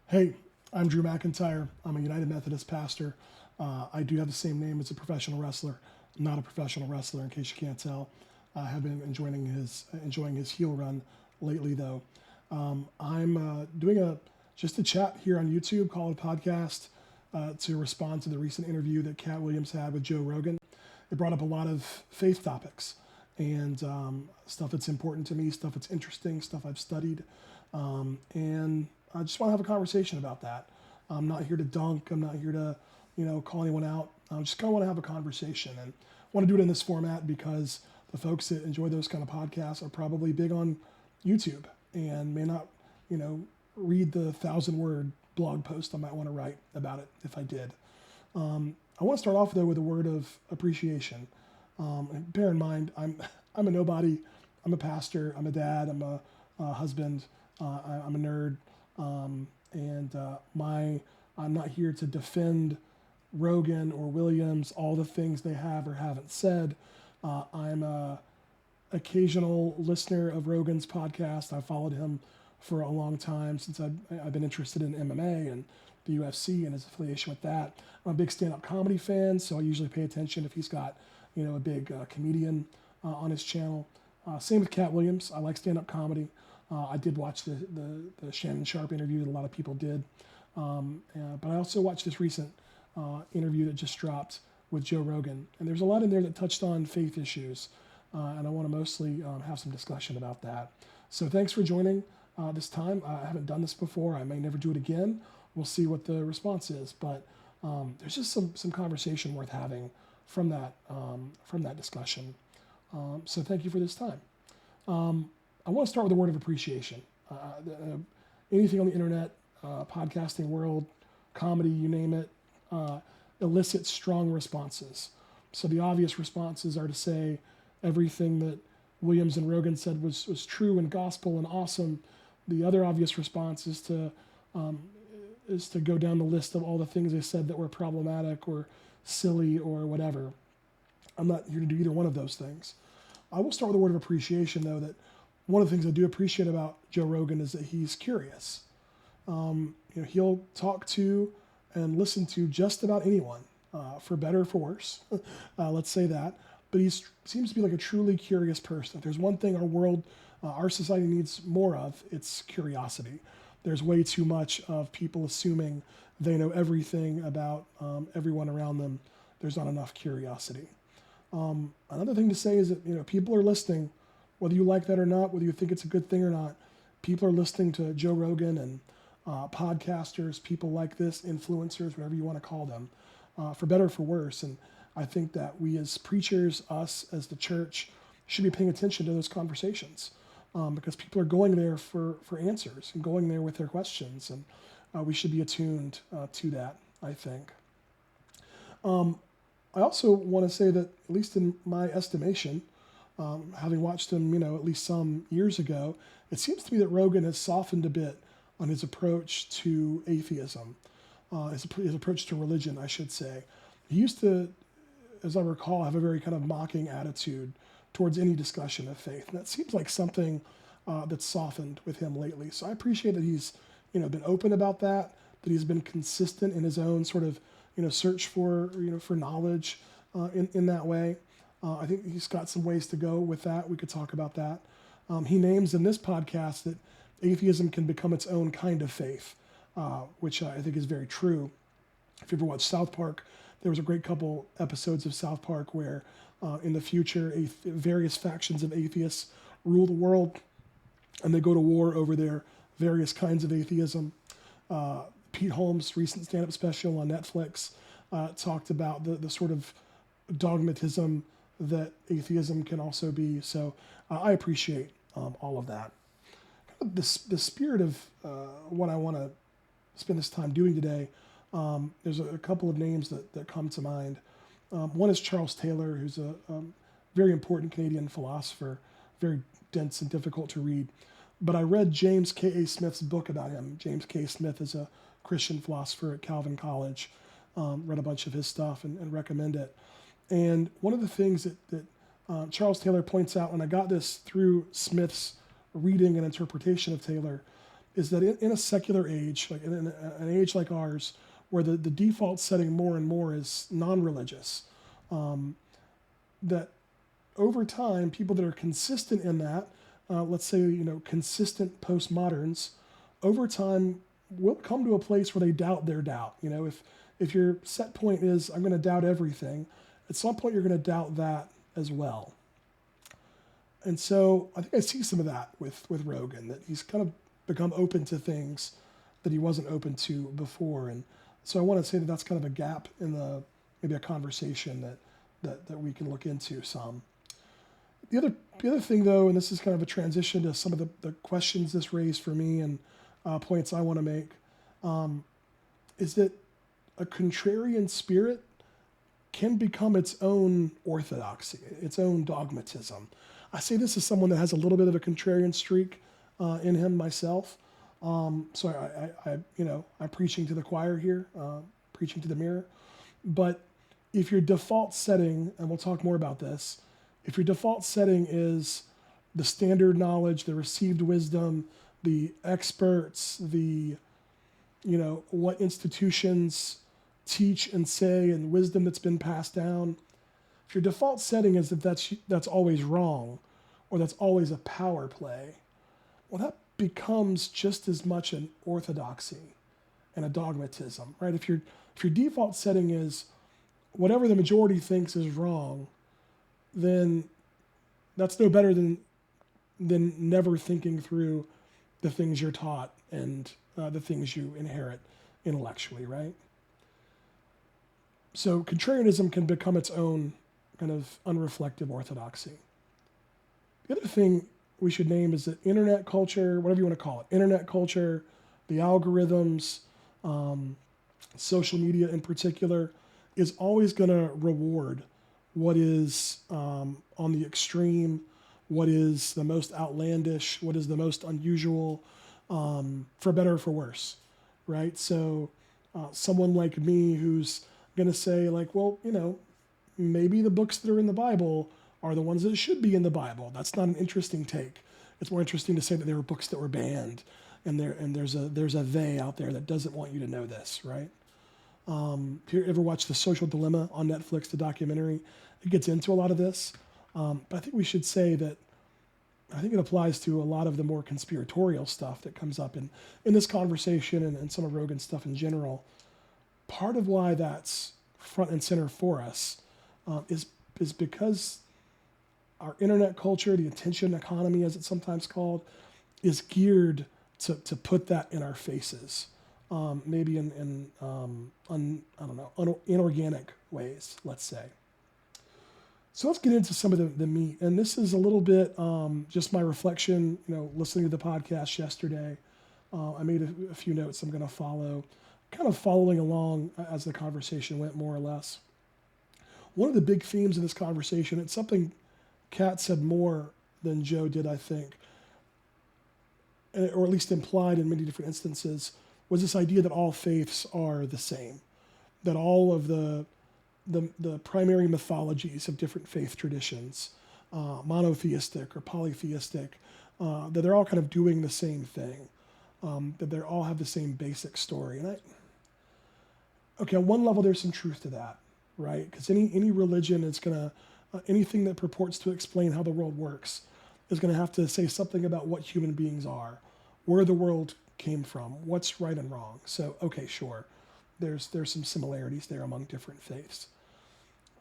Hey, I'm Drew McIntyre. I'm a United Methodist pastor. I do have the same name as a professional wrestler. I'm not a professional wrestler, in case you can't tell. I have been enjoying his heel run lately, though. I'm doing just a chat here on YouTube called a podcast to respond to the recent interview that Katt Williams had with Joe Rogan. It brought up a lot of faith topics and stuff that's important to me, stuff that's interesting, stuff I've studied, and I just want to have a conversation about that. I'm not here to dunk. I'm not here to, call anyone out. I just kind of want to have a conversation and want to do it in this format because the folks that enjoy those kind of podcasts are probably big on YouTube and may not, read the 1,000-word blog post I might want to write about it if I did. I want to start off though with a word of appreciation. And bear in mind, I'm a nobody. I'm a pastor. I'm a dad. I'm a husband. I'm a nerd. I'm not here to defend Rogan or Williams, all the things they have or haven't said. I'm a occasional listener of Rogan's podcast. I followed him for a long time since I've been interested in MMA and the UFC and his affiliation with that. I'm a big stand-up comedy fan, so I usually pay attention if he's got, a big comedian on his channel. Same with Katt Williams. I like stand-up comedy. I did watch the Shannon Sharpe interview that a lot of people did. But I also watched this recent interview that just dropped with Joe Rogan. And there's a lot in there that touched on faith issues. And I want to mostly have some discussion about that. So thanks for joining this time. I haven't done this before. I may never do it again. We'll see what the response is. But there's just some conversation worth having from that discussion. So thank you for this time. I want to start with a word of appreciation. Anything on the internet, podcasting world, comedy, you name it, elicits strong responses. So the obvious responses are to say everything that Williams and Rogan said was true and gospel and awesome. The other obvious response is to go down the list of all the things they said that were problematic or silly or whatever. I'm not here to do either one of those things. I will start with a word of appreciation, though, that one of the things I do appreciate about Joe Rogan is that he's curious. He'll talk to and listen to just about anyone, for better or for worse. Let's say that. But he seems to be like a truly curious person. If there's one thing our society needs more of, it's curiosity. There's way too much of people assuming they know everything about everyone around them. There's not enough curiosity. Another thing to say is that people are listening. Whether you like that or not, whether you think it's a good thing or not, people are listening to Joe Rogan and podcasters, people like this, influencers, whatever you want to call them, for better or for worse. And I think that we as preachers, us as the church, should be paying attention to those conversations because people are going there for answers and going there with their questions. And we should be attuned to that, I think. I also want to say that, at least in my estimation, having watched him, at least some years ago, it seems to me that Rogan has softened a bit on his approach to atheism, his approach to religion, I should say. He used to, as I recall, have a very kind of mocking attitude towards any discussion of faith. And that seems like something that's softened with him lately. So I appreciate that he's, been open about that he's been consistent in his own sort of, search for knowledge in that way. I think he's got some ways to go with that. We could talk about that. He names in this podcast that atheism can become its own kind of faith, which I think is very true. If you ever watched South Park, there was a great couple episodes of South Park where in the future various factions of atheists rule the world and they go to war over their various kinds of atheism. Pete Holmes' recent stand-up special on Netflix talked about the sort of dogmatism that atheism can also be. So I appreciate all of that. The spirit of what I want to spend this time doing today, there's a couple of names that come to mind. One is Charles Taylor, who's a very important Canadian philosopher, very dense and difficult to read. But I read James K.A. Smith's book about him. James K. Smith is a Christian philosopher at Calvin College. Read a bunch of his stuff and recommend it. And one of the things that Charles Taylor points out, and I got this through Smith's reading and interpretation of Taylor, is that in a secular age, like in an age like ours, where the default setting more and more is non-religious, that over time, people that are consistent in that, let's say, consistent postmoderns, over time will come to a place where they doubt their doubt. If your set point is, I'm going to doubt everything, at some point you're going to doubt that as well. And so I think I see some of that with Rogan, that he's kind of become open to things that he wasn't open to before. And so I want to say that that's kind of a gap in maybe a conversation that we can look into some. The other thing, though, and this is kind of a transition to some of the questions this raised for me and points I want to make, is that a contrarian spirit can become its own orthodoxy, its own dogmatism. I say this as someone that has a little bit of a contrarian streak in him myself. So I'm preaching to the choir here, preaching to the mirror. But if your default setting, and we'll talk more about this, if your default setting is the standard knowledge, the received wisdom, the experts, what institutions teach and say, and wisdom that's been passed down, if your default setting is that that's always wrong, or that's always a power play, well, that becomes just as much an orthodoxy and a dogmatism, right? If your default setting is whatever the majority thinks is wrong, then that's no better than never thinking through the things you're taught and the things you inherit intellectually, right? So contrarianism can become its own kind of unreflective orthodoxy. The other thing we should name is that internet culture, whatever you want to call it, internet culture, the algorithms, social media in particular, is always going to reward what is on the extreme, what is the most outlandish, what is the most unusual, for better or for worse, right? So someone like me who's going to say, like, well, maybe the books that are in the Bible are the ones that should be in the Bible. That's not an interesting take. It's more interesting to say that there were books that were banned, and there's a they out there that doesn't want you to know this, right? You ever watch The Social Dilemma on Netflix, the documentary? It gets into a lot of this. But I think we should say that I think it applies to a lot of the more conspiratorial stuff that comes up in this conversation and some of Rogan's stuff in general. Part of why that's front and center for us is because our internet culture, the attention economy, as it's sometimes called, is geared to put that in our faces, maybe in inorganic ways, let's say. So let's get into some of the meat. And this is a little bit just my reflection, listening to the podcast yesterday. I made a few notes I'm going to follow, kind of following along as the conversation went, more or less. One of the big themes of this conversation, it's something Katt said more than Joe did, I think, or at least implied in many different instances, was this idea that all faiths are the same, that all of the primary mythologies of different faith traditions, monotheistic or polytheistic, that they're all kind of doing the same thing, that they all have the same basic story. And on one level, there's some truth to that, right? Because any religion is going to, anything that purports to explain how the world works is going to have to say something about what human beings are, where the world came from, what's right and wrong. So, okay, sure, there's some similarities there among different faiths.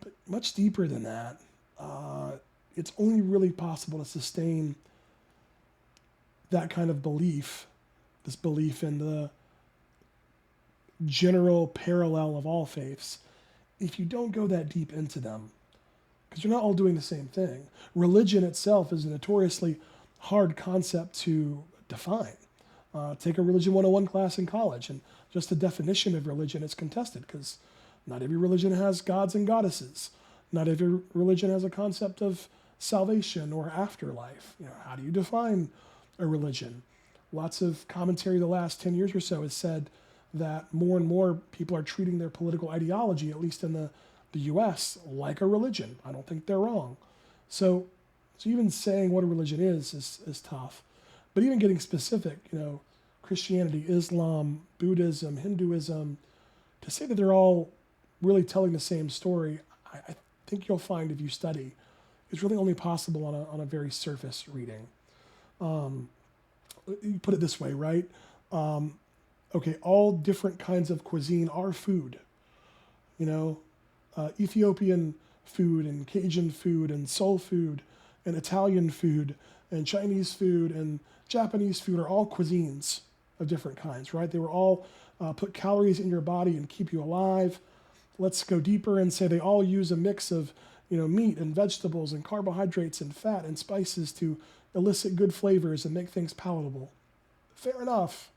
But much deeper than that, it's only really possible to sustain that kind of belief, this belief in the general parallel of all faiths, if you don't go that deep into them, because you're not all doing the same thing. Religion itself is a notoriously hard concept to define. Take a Religion 101 class in college, and just the definition of religion is contested, because not every religion has gods and goddesses. Not every religion has a concept of salvation or afterlife. How do you define a religion? Lots of commentary the last 10 years or so has said that more and more people are treating their political ideology, at least in the U.S., like a religion. I don't think they're wrong. So even saying what a religion is tough. But even getting specific, Christianity, Islam, Buddhism, Hinduism, to say that they're all really telling the same story, I think you'll find if you study, is really only possible on a very surface reading. You put it this way, right? Okay, all different kinds of cuisine are food. You know, Ethiopian food and Cajun food and soul food and Italian food and Chinese food and Japanese food are all cuisines of different kinds, right? They were all put calories in your body and keep you alive. Let's go deeper and say they all use a mix of, meat and vegetables and carbohydrates and fat and spices to elicit good flavors and make things palatable. Fair enough.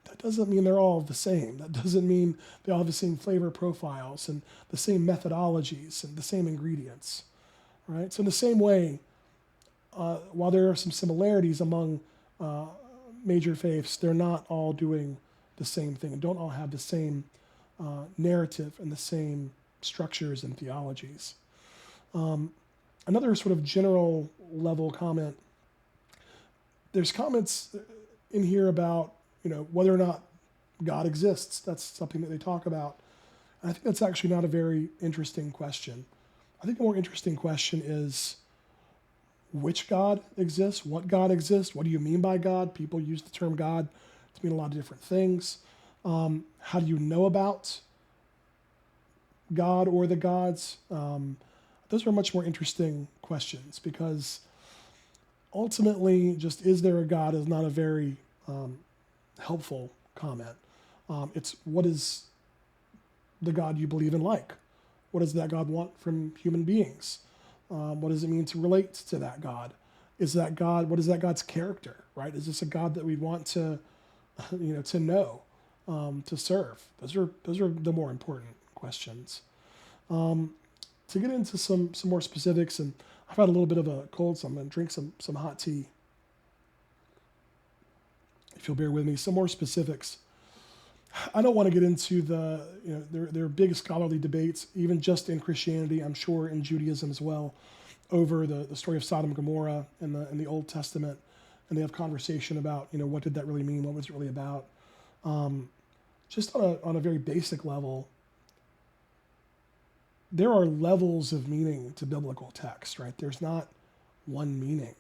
That doesn't mean they're all the same. That doesn't mean they all have the same flavor profiles and the same methodologies and the same ingredients, right? So in the same way, while there are some similarities among major faiths, they're not all doing the same thing and don't all have the same narrative and the same structures and theologies. Another sort of general level comment, there's comments in here about whether or not God exists. That's something that they talk about. And I think that's actually not a very interesting question. I think a more interesting question is which God exists, what God exists, what do you mean by God? People use the term God to mean a lot of different things. How do you know about God or the gods? Those are much more interesting questions because ultimately just is there a God is not a very helpful comment. It's what is the God you believe in like? What does that God want from human beings? What does it mean to relate to that God? What is that God's character, right? Is this a God that we want to, to know, to serve? Those are the more important questions. To get into some more specifics, and I've had a little bit of a cold, so I'm going to drink some hot tea. If you'll bear with me, some more specifics. I don't want to get into there are big scholarly debates, even just in Christianity, I'm sure in Judaism as well, over the story of Sodom and Gomorrah in the Old Testament, and they have conversation about what did that really mean, what was it really about. Just on a very basic level, there are levels of meaning to biblical text, right? There's not one meaning.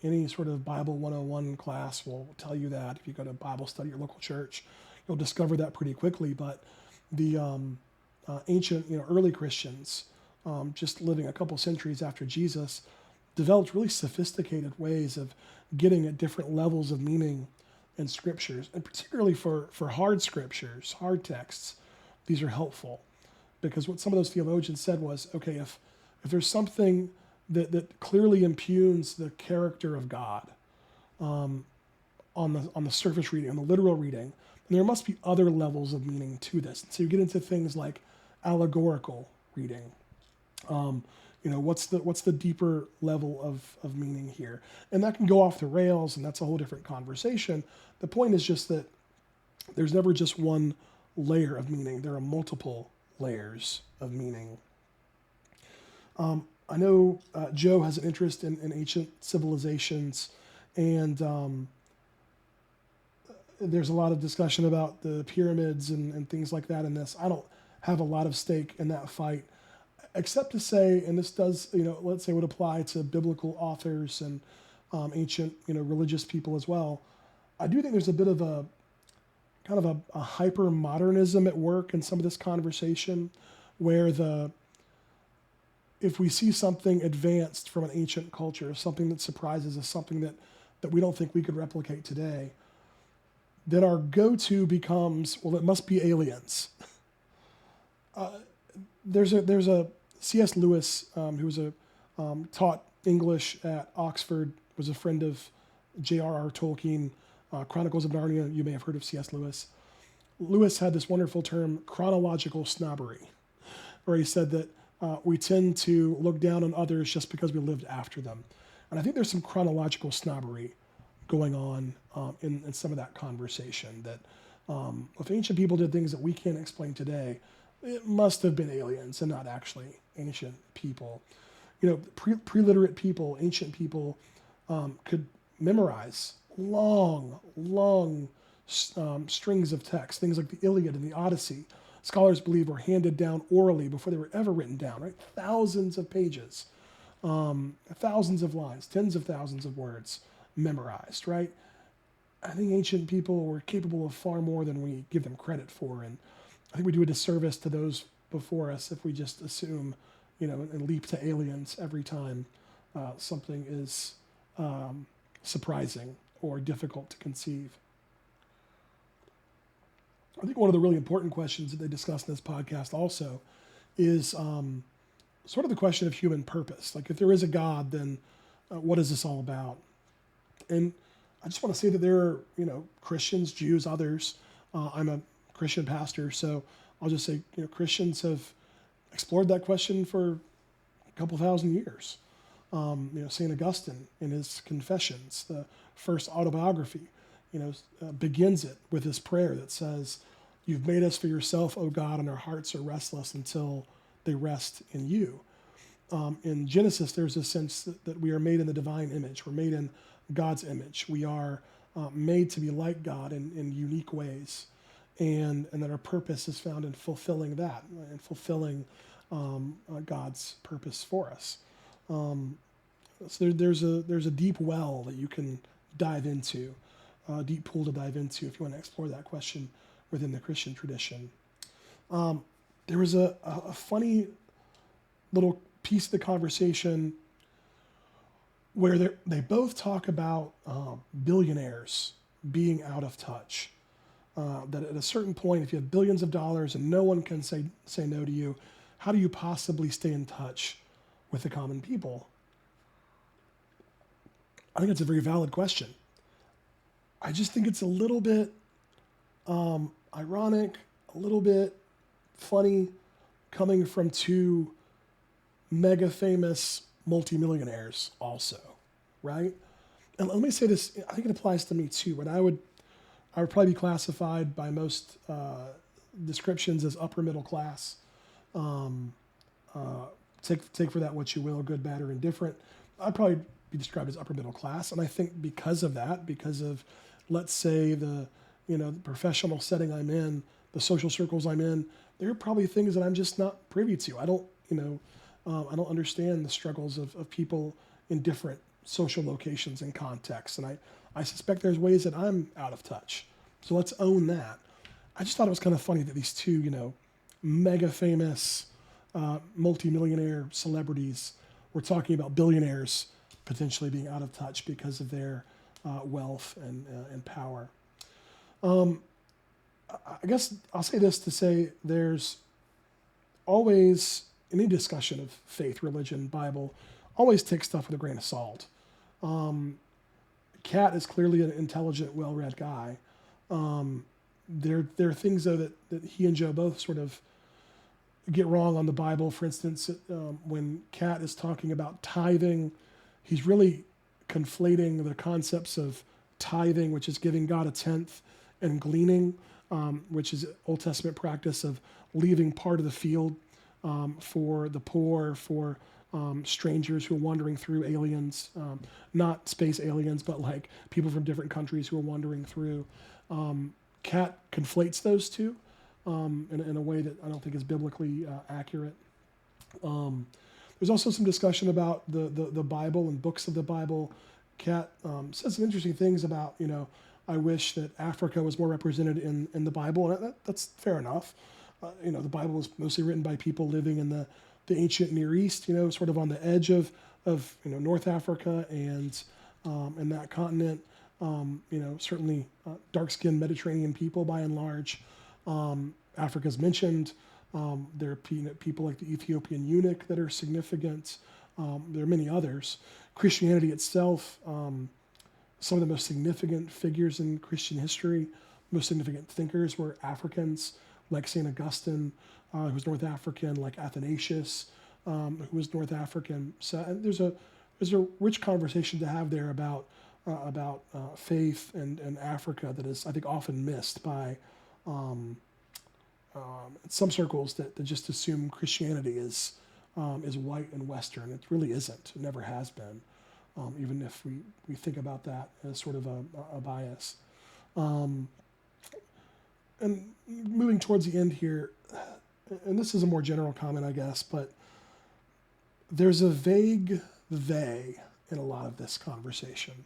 Any sort of Bible 101 class will tell you that. If you go to Bible study at your local church, you'll discover that pretty quickly. But the ancient, early Christians, just living a couple centuries after Jesus, developed really sophisticated ways of getting at different levels of meaning in scriptures, and particularly for hard scriptures, hard texts, these are helpful. Because what some of those theologians said was, okay, if there's something that clearly impugns the character of God on the surface reading, on the literal reading, then there must be other levels of meaning to this. And so you get into things like allegorical reading. What's the deeper level of meaning here? And that can go off the rails, and that's a whole different conversation. The point is just that there's never just one layer of meaning. There are multiple layers of meaning. I know Joe has an interest in ancient civilizations, and there's a lot of discussion about the pyramids and things like that in this. I don't have a lot of stake in that fight, except to say, and this does, let's say would apply to biblical authors and ancient, religious people as well. I do think there's a bit of a kind of a hyper-modernism at work in some of this conversation, where if we see something advanced from an ancient culture, something that surprises us, something that we don't think we could replicate today, then our go-to becomes, well, it must be aliens. There's a C.S. Lewis, who was taught English at Oxford, was a friend of JRE Tolkien, Chronicles of Narnia. You may have heard of C.S. Lewis. Lewis had this wonderful term, chronological snobbery, where he said that we tend to look down on others just because we lived after them. And I think there's some chronological snobbery going on in some of that conversation, that if ancient people did things that we can't explain today, it must have been aliens and not actually ancient people. Pre-literate people, ancient people, could memorize long strings of text, things like the Iliad and the Odyssey. Scholars believe were handed down orally before they were ever written down, right? Thousands of pages, thousands of lines, tens of thousands of words memorized, right? I think ancient people were capable of far more than we give them credit for. And I think we do a disservice to those before us if we just assume, and leap to aliens every time something is surprising or difficult to conceive. I think one of the really important questions that they discuss in this podcast also is sort of the question of human purpose. Like, if there is a God, then what is this all about? And I just want to say that there are, Christians, Jews, others. I'm a Christian pastor, so I'll just say, Christians have explored that question for a couple thousand years. St. Augustine in his Confessions, the first autobiography, begins it with this prayer that says, "You've made us for yourself, O God, and our hearts are restless until they rest in you." In Genesis, there's a sense that we are made in the divine image. We're made in God's image. We are made to be like God in unique ways, and that our purpose is found in fulfilling that, and fulfilling God's purpose for us. So there's a deep well that you can dive into, a deep pool to dive into if you want to explore that question within the Christian tradition. There was a funny little piece of the conversation where they both talk about billionaires being out of touch. That at a certain point, if you have billions of dollars and no one can say no to you, how do you possibly stay in touch with the common people? I think it's a very valid question. I just think it's a little bit ironic, a little bit funny, coming from two mega famous multimillionaires also, right? And let me say this, I think it applies to me too, but I would probably be classified by most descriptions as upper middle class. Take for that what you will, good, bad, or indifferent. I'd probably be described as upper middle class, and I think because of that, because of, let's say, the professional setting I'm in, the social circles I'm in, there are probably things that I'm just not privy to. I don't understand the struggles of people in different social locations and contexts, and I suspect there's ways that I'm out of touch. So let's own that. I just thought it was kind of funny that these two, mega famous multimillionaire celebrities were talking about billionaires potentially being out of touch because of their wealth and power. I guess I'll say this to say there's always, in any discussion of faith, religion, Bible, always take stuff with a grain of salt. Katt is clearly an intelligent, well-read guy. There are things, though, that he and Joe both sort of get wrong on the Bible. For instance, when Katt is talking about tithing, he's really conflating the concepts of tithing, which is giving God a tenth, and gleaning, which is Old Testament practice of leaving part of the field for the poor, for strangers who are wandering through, aliens, not space aliens, but like people from different countries who are wandering through. Katt conflates those two in a way that I don't think is biblically accurate. There's also some discussion about the Bible and books of the Bible. Katt says some interesting things about, I wish that Africa was more represented in the Bible, and that's fair enough. The Bible is mostly written by people living in the ancient Near East, sort of on the edge of North Africa and that continent. Certainly dark-skinned Mediterranean people by and large. Africa's mentioned. There are people like the Ethiopian eunuch that are significant. There are many others. Christianity itself, some of the most significant figures in Christian history, most significant thinkers were Africans, like St. Augustine, who was North African, like Athanasius, who was North African. So there's a rich conversation to have there about faith and Africa that is, I think, often missed by some circles that just assume Christianity is white and Western. It really isn't. It never has been. even if we think about that as sort of a bias. Um, and moving towards the end here, and this is a more general comment, I guess, but there's a vague they in a lot of this conversation.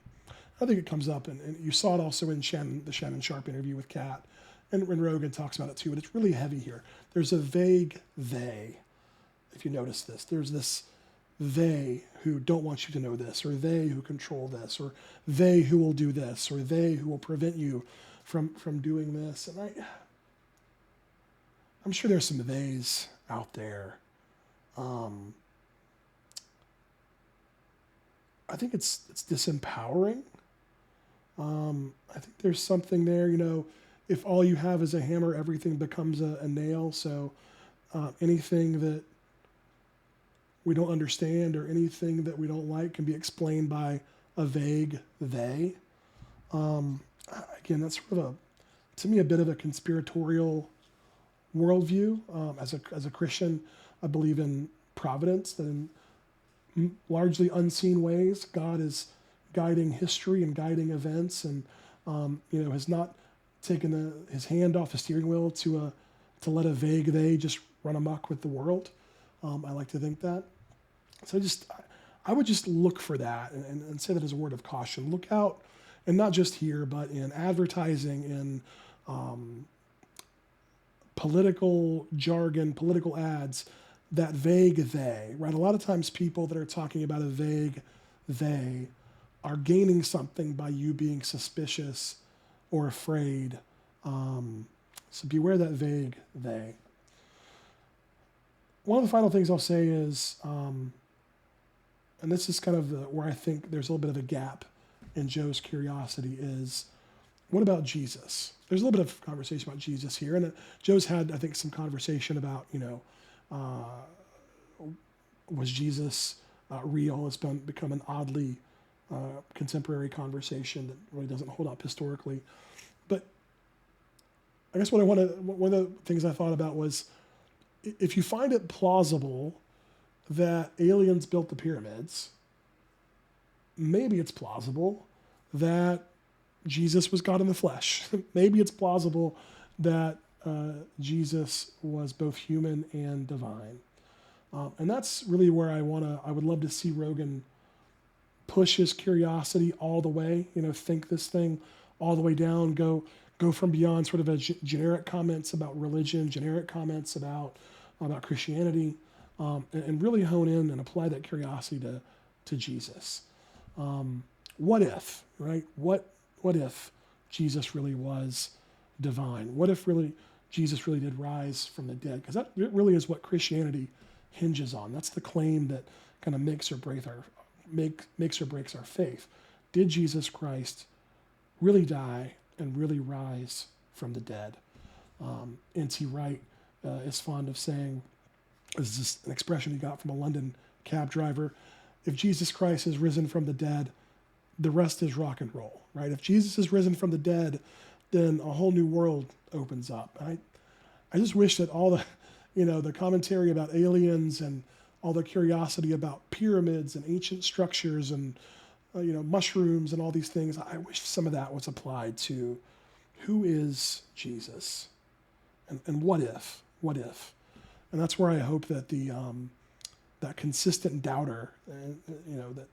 I think it comes up, and you saw it also in the Shannon Sharp interview with Katt, and when Rogan talks about it too, but it's really heavy here. There's a vague they, if you notice this. There's this they who don't want you to know this, or they who control this, or they who will do this, or they who will prevent you from doing this. And I'm sure there's some theys out there. I think it's disempowering. I think there's something there, if all you have is a hammer, everything becomes a nail. So anything that we don't understand or anything that we don't like can be explained by a vague they. Again, that's sort of to me, a bit of a conspiratorial worldview. As a Christian, I believe in providence, that in largely unseen ways, God is guiding history and guiding events, and has not taken his hand off the steering wheel to let a vague they just run amok with the world. I like to think that. So I would just look for that and say that as a word of caution. Look out, and not just here, but in advertising, in political jargon, political ads, that vague they, right? A lot of times people that are talking about a vague they are gaining something by you being suspicious or afraid. So beware that vague they. One of the final things I'll say is, and this is kind of where I think there's a little bit of a gap in Joe's curiosity, is what about Jesus? There's a little bit of conversation about Jesus here, and Joe's had, I think, some conversation about, was Jesus real? It's become an oddly contemporary conversation that really doesn't hold up historically. But I guess one of the things I thought about was, if you find it plausible that aliens built the pyramids, maybe it's plausible that Jesus was God in the flesh. Maybe it's plausible that Jesus was both human and divine. And that's really where I would love to see Rogan push his curiosity all the way, think this thing all the way down, go from beyond sort of a generic comments about religion, generic comments about Christianity, and really hone in and apply that curiosity to Jesus. What if, right? What if Jesus really was divine? What if really Jesus really did rise from the dead? Because that really is what Christianity hinges on. That's the claim that kind of makes or breaks our faith. Did Jesus Christ really die and really rise from the dead? N.T. Wright is fond of saying, this is an expression he got from a London cab driver, if Jesus Christ is risen from the dead, the rest is rock and roll, right? If Jesus is risen from the dead, then a whole new world opens up. I just wish that all the, the commentary about aliens and all the curiosity about pyramids and ancient structures and, mushrooms and all these things, I wish some of that was applied to who is Jesus and what if? And that's where I hope that that consistent doubter, that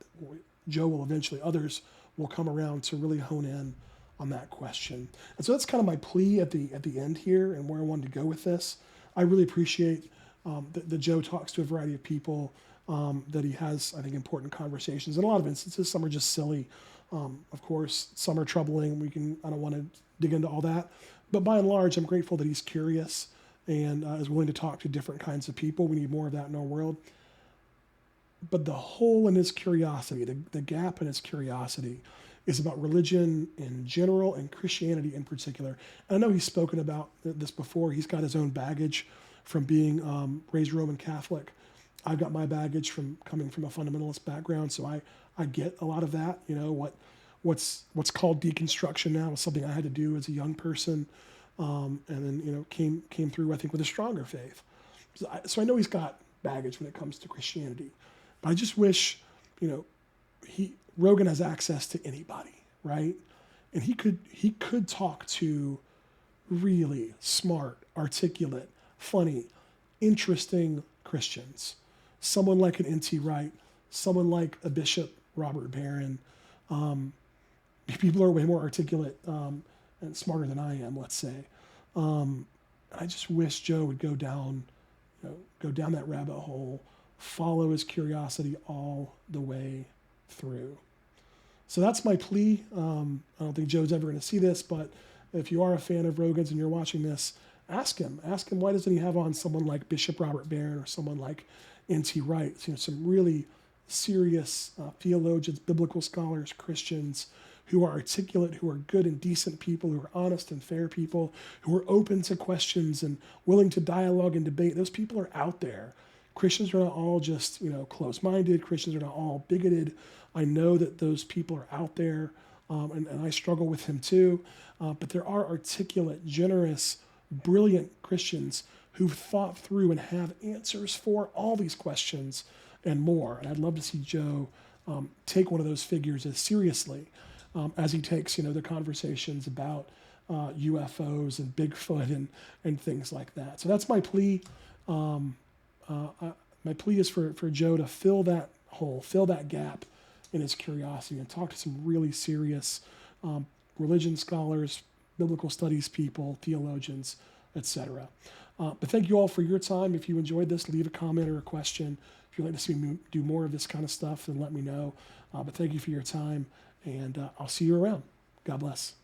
Joe will eventually, others will come around to really hone in on that question. And so that's kind of my plea at the end here, and where I wanted to go with this. I really appreciate that Joe talks to a variety of people, that he has, I think, important conversations. In a lot of instances, some are just silly. Of course, some are troubling. I don't want to dig into all that. But by and large, I'm grateful that he's curious and is willing to talk to different kinds of people. We need more of that in our world. But the hole in his curiosity, the gap in his curiosity, is about religion in general and Christianity in particular. And I know he's spoken about this before. He's got his own baggage from being raised Roman Catholic. I've got my baggage from coming from a fundamentalist background, so I get a lot of that. What's called deconstruction now is something I had to do as a young person, and then came through, I think, with a stronger faith. So I know he's got baggage when it comes to Christianity. But I just wish, Rogan has access to anybody, right? And he could talk to really smart, articulate, funny, interesting Christians. Someone like an N.T. Wright, someone like a Bishop Robert Barron. People are way more articulate and smarter than I am, let's say. I just wish Joe would go down that rabbit hole, follow his curiosity all the way through. So that's my plea. I don't think Joe's ever going to see this, but if you are a fan of Rogan's and you're watching this, ask him why doesn't he have on someone like Bishop Robert Barron or someone like N.T. Wright? Some really serious theologians, biblical scholars, Christians who are articulate, who are good and decent people, who are honest and fair people, who are open to questions and willing to dialogue and debate. Those people are out there. Christians are not all just, closed-minded. Christians are not all bigoted. I know that those people are out there, and I struggle with him too. But there are articulate, generous, brilliant Christians who've thought through and have answers for all these questions and more. And I'd love to see Joe take one of those figures as seriously as he takes, the conversations about UFOs and Bigfoot and things like that. So that's my plea. My plea is for Joe to fill that hole, fill that gap in his curiosity and talk to some really serious religion scholars, biblical studies people, theologians, etc. But thank you all for your time. If you enjoyed this, leave a comment or a question. If you'd like to see me do more of this kind of stuff, then let me know. But thank you for your time, and I'll see you around. God bless.